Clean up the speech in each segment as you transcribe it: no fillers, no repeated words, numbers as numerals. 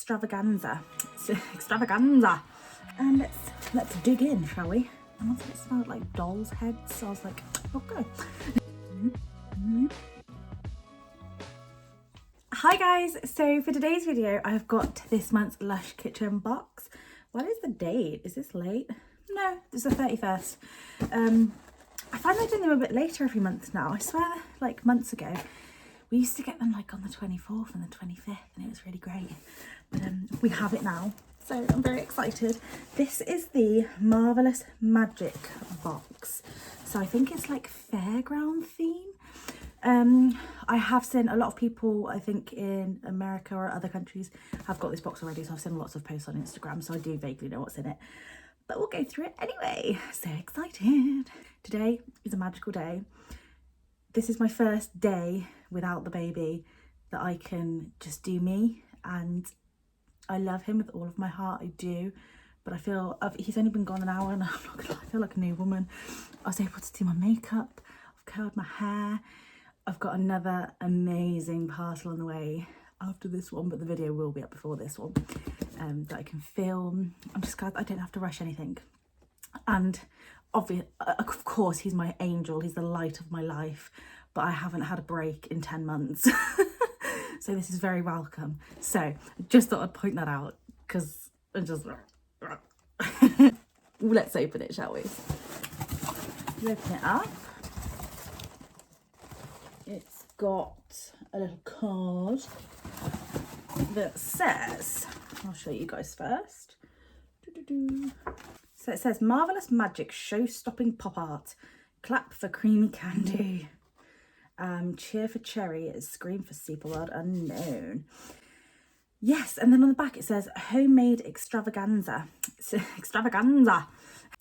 extravaganza. Extravaganza. And let's dig in, shall we? I wanted it smelled like doll's heads, so I was like, okay. Hi guys, so for today's video I've got this month's Lush kitchen box. What is the date? Is this late? No, it's the 31st. I find they're doing them a bit later every month now. I swear, like months ago we used to get them like on the 24th and the 25th and it was really great, but we have it now, so I'm very excited. This is the Marvelous Magic box, so I think it's like fairground theme. I have seen a lot of people, I think in America or other countries, have got this box already, so I've seen lots of posts on Instagram, so I do vaguely know what's in it, but we'll go through it anyway. So excited. Today is a magical day. This is my first day without the baby that I can just do me, and I love him with all of my heart, I do, but I feel he's only been gone an hour and I'm not gonna lie, I feel like a new woman. I was able to do my makeup, I've curled my hair, I've got another amazing parcel on the way after this one, but the video will be up before this one, that I can film. I'm just glad I don't have to rush anything. And of course he's my angel, he's the light of my life, but I haven't had a break in 10 months. So this is very welcome. So I just thought I'd point that out because I just let's open it, shall we? Open it up. It's got a little card that says, I'll show you guys first. So it says, Marvelous Magic Show-Stopping Pop Art. Clap for Creamy Candy. Cheer for Cherry. Scream for Superworld Unknown. Yes, and then on the back it says, Homemade Extravaganza. Extravaganza.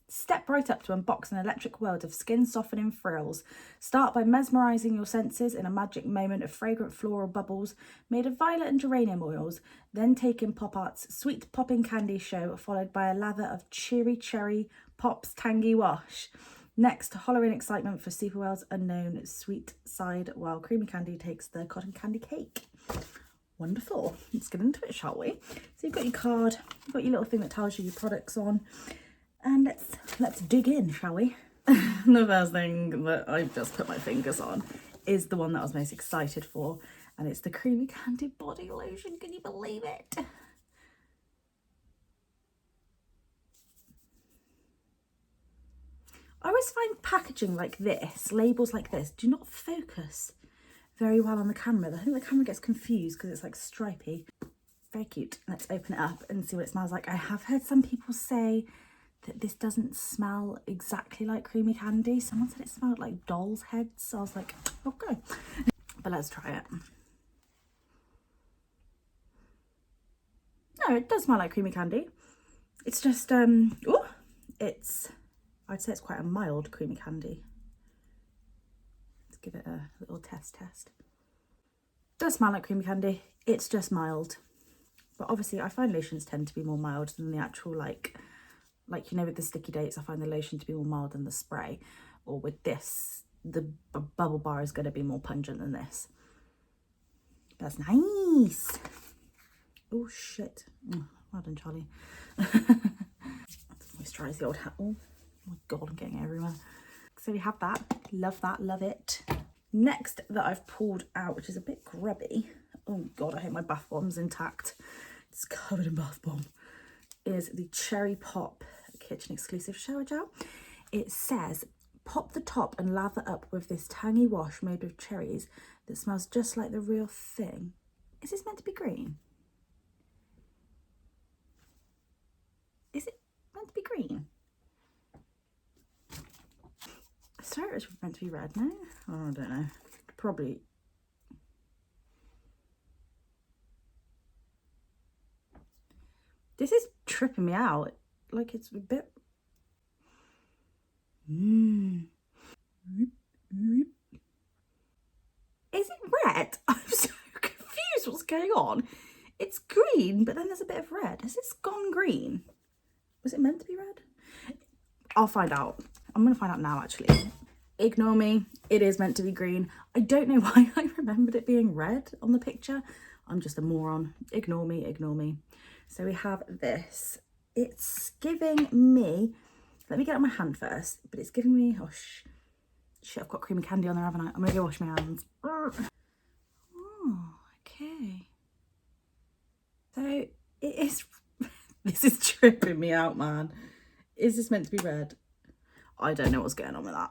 Step right up to unbox an electric world of skin-softening frills. Start by mesmerising your senses in a magic moment of fragrant floral bubbles made of violet and geranium oils. Then take in Pop Art's sweet popping candy show, followed by a lather of cheery cherry Pop's tangy wash. Next, hollering excitement for Superworld's Unknown sweet side, while Creamy Candy takes the cotton candy cake. Wonderful. Let's get into it, shall we? So you've got your card, you've got your little thing that tells you your products on. And let's dig in, shall we? The first thing that I've just put my fingers on is the one that I was most excited for, and it's the Creamy Candy body lotion. Can you believe it? I always find packaging like this, labels like this, do not focus very well on the camera. I think the camera gets confused because it's like stripy. Very cute. Let's open it up and see what it smells like. I have heard some people say that this doesn't smell exactly like Creamy Candy. Someone said it smelled like doll's heads, so I was like, okay. But let's try it. No, it does smell like Creamy Candy. It's just, I'd say it's quite a mild Creamy Candy. Let's give it a little test. It does smell like Creamy Candy. It's just mild. But obviously I find lotions tend to be more mild than the actual like you know, with the sticky dates, I find the lotion to be more mild than the spray. Or with this, the bubble bar is going to be more pungent than this. That's nice. Oh, shit. Well done, Charlie. Moisturise the old hat. Oh my God, I'm getting it everywhere. So we have that. Love that. Love it. Next that I've pulled out, which is a bit grubby. Oh God, I hope my bath bomb's intact. It's covered in bath bomb. Is the Cherry Pop kitchen exclusive shower gel. It says, pop the top and lather up with this tangy wash made with cherries that smells just like the real thing. Is this meant to be green? Is it meant to be green? I swear it was meant to be red, no? Oh, I don't know. Probably. This is tripping me out. Like it's a bit. Is it red? I'm so confused what's going on. It's green, but then there's a bit of red. Has this gone green? Was it meant to be red? I'll find out. I'm going to find out now, actually. Ignore me. It is meant to be green. I don't know why I remembered it being red on the picture. I'm just a moron. Ignore me, ignore me. So we have this. It's giving me, let me get it on my hand first, but it's giving me, oh shit, I've got creamy candy on there, haven't I? I'm gonna go wash my hands. Oh, okay. So it is, this is tripping me out, man. Is this meant to be red? I don't know what's going on with that.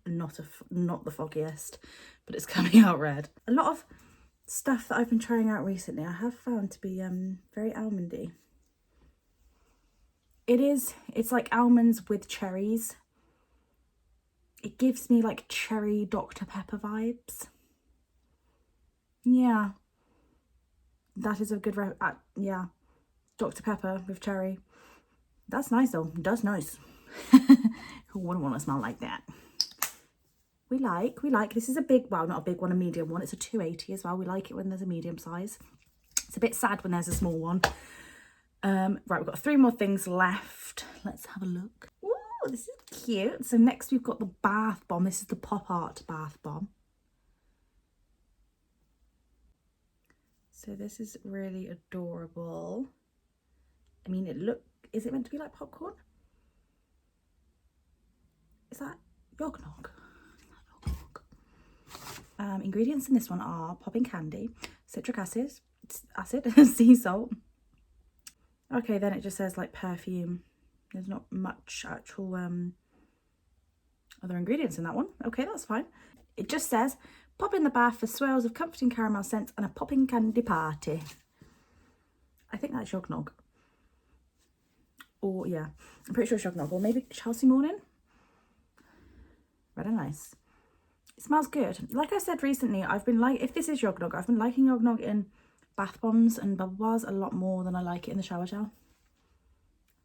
Not the foggiest, but it's coming out red. A lot of stuff that I've been trying out recently I have found to be very almondy. It's like almonds with cherries. It gives me like cherry Dr. Pepper vibes. Yeah, that is a good yeah, Dr. Pepper with cherry. That's nice though. That's nice. Who wouldn't want to smell like that? We like, this is a big, well, not a big one, a medium one. It's a 280 as well. We like it when there's a medium size. It's a bit sad when there's a small one. Right, we've got 3 more things left. Let's have a look. Ooh, this is cute. So next we've got the bath bomb. This is the Pop Art bath bomb. So this is really adorable. I mean, is it meant to be like popcorn? Is that yognog? Ingredients in this one are popping candy, citric acid, sea salt. Okay, then it just says like perfume. There's not much actual other ingredients in that one. Okay, that's fine. It just says pop in the bath for swirls of comforting caramel scent and a popping candy party. I think that's yognog. Or yeah, I'm pretty sure it's yognog. Or maybe Chelsea morning. Red and nice. It smells good. Like I said recently, if this is yognog, I've been liking yognog in bath bombs and bubble bars a lot more than I like it in the shower gel.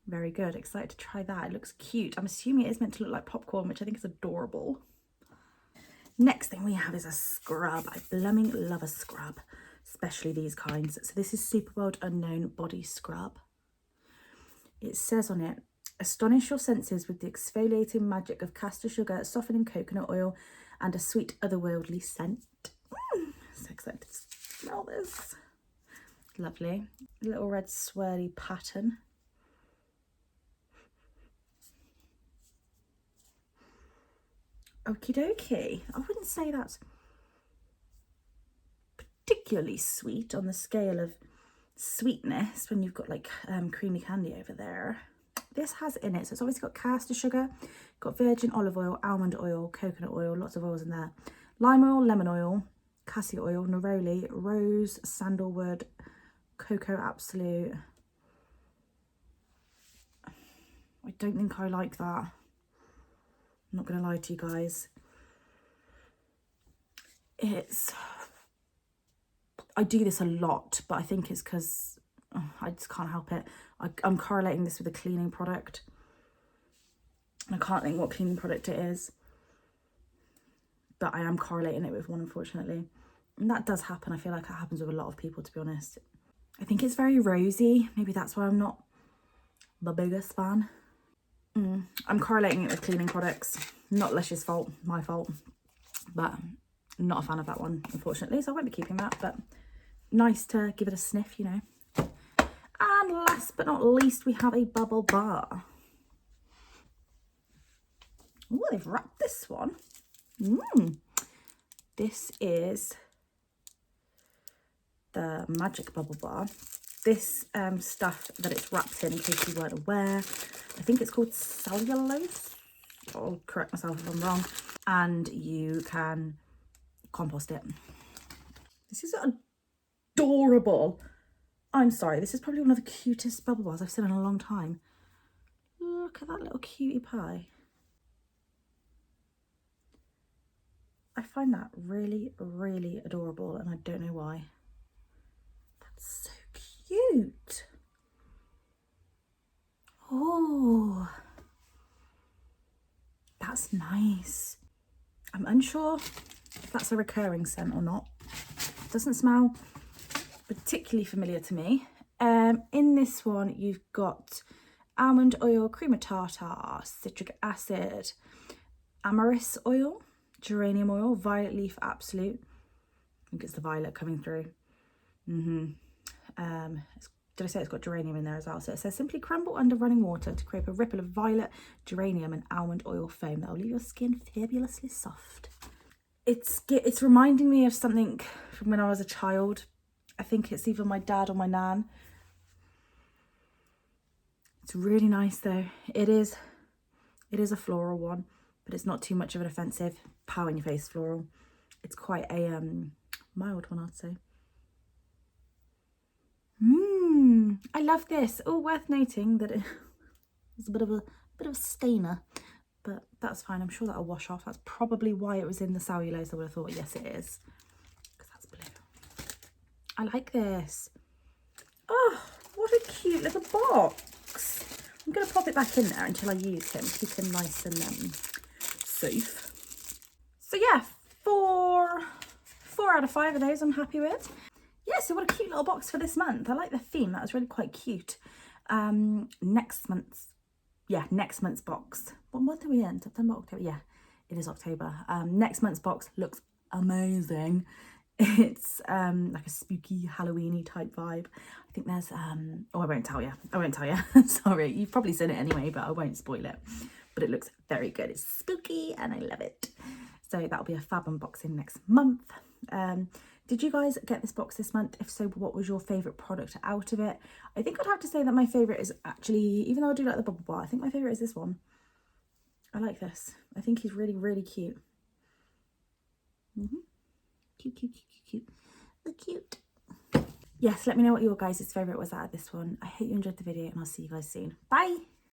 Very good. Excited to try that. It looks cute. I'm assuming it is meant to look like popcorn, which I think is adorable. Next thing we have is a scrub. I blooming love a scrub, especially these kinds. So this is Superworld Unknown Body Scrub. It says on it, astonish your senses with the exfoliating magic of castor sugar, softening coconut oil, and a sweet otherworldly scent. So excited to smell this. Lovely. Little red swirly pattern. Okie dokie. I wouldn't say that's particularly sweet on the scale of sweetness when you've got like creamy candy over there. This has in it, so it's obviously got castor sugar, got virgin olive oil, almond oil, coconut oil, lots of oils in there, lime oil, lemon oil, cassia oil, neroli, rose, sandalwood, cocoa absolute. I don't think I like that. I'm not gonna lie to you guys. I do this a lot, but I think it's because I just can't help it. I'm correlating this with a cleaning product. I can't think what cleaning product it is, but I am correlating it with one, unfortunately. And that does happen. I feel like that happens with a lot of people, to be honest. I think it's very rosy. Maybe that's why I'm not the biggest fan. I'm correlating it with cleaning products. Not Lush's fault, my fault. But I'm not a fan of that one, unfortunately. So I won't be keeping that, but nice to give it a sniff, you know. And last but not least, we have a bubble bar. Oh, they've wrapped this one. This is the Magic Bubble Bar. This stuff that it's wrapped in case you weren't aware, I think it's called cellulose. I'll correct myself if I'm wrong. And you can compost it. This is adorable. I'm sorry, this is probably one of the cutest bubble bars I've seen in a long time. Look at that little cutie pie. I find that really, really adorable, and I don't know why. That's so cute. Oh, that's nice. I'm unsure if that's a recurring scent or not. It doesn't smell particularly familiar to me. In this one, you've got almond oil, cream of tartar, citric acid, amyris oil, geranium oil, violet leaf absolute. I think it's the violet coming through. Did I say it's got geranium in there as well? So it says simply crumble under running water to create a ripple of violet, geranium and almond oil foam that will leave your skin fabulously soft. It's reminding me of something from when I was a child. I think it's either my dad or my nan. It's really nice though. It is a floral one, but it's not too much of an offensive pow in your face floral. It's quite a mild one, I'd say. I love this. Oh, worth noting that it's a bit of a stainer, but that's fine. I'm sure that'll wash off. That's probably why it was in the cellulose. I would have thought, yes, it is, because that's blue. I like this. Oh, what a cute little box. I'm going to pop it back in there until I use him. Keep him nice and safe. So yeah, four out of 5 of those I'm happy with. Yeah, so what a cute little box for this month. I like the theme. That was really quite cute. Next month's box. What month are we in? September, October? Yeah, it is October. Next month's box looks amazing. It's like a spooky Halloween-y type vibe. I think there's oh, I won't tell you. Sorry, you've probably seen it anyway, but I won't spoil it. But it looks very good. It's spooky and I love it. So that'll be a fab unboxing next month. Did you guys get this box this month? If so, what was your favourite product out of it? I think I'd have to say that my favourite is actually, even though I do like the bubble bar, I think my favourite is this one. I like this. I think he's really, really cute. Cute, cute, cute, cute, cute. Cute. Yes, let me know what your guys' favourite was out of this one. I hope you enjoyed the video and I'll see you guys soon. Bye!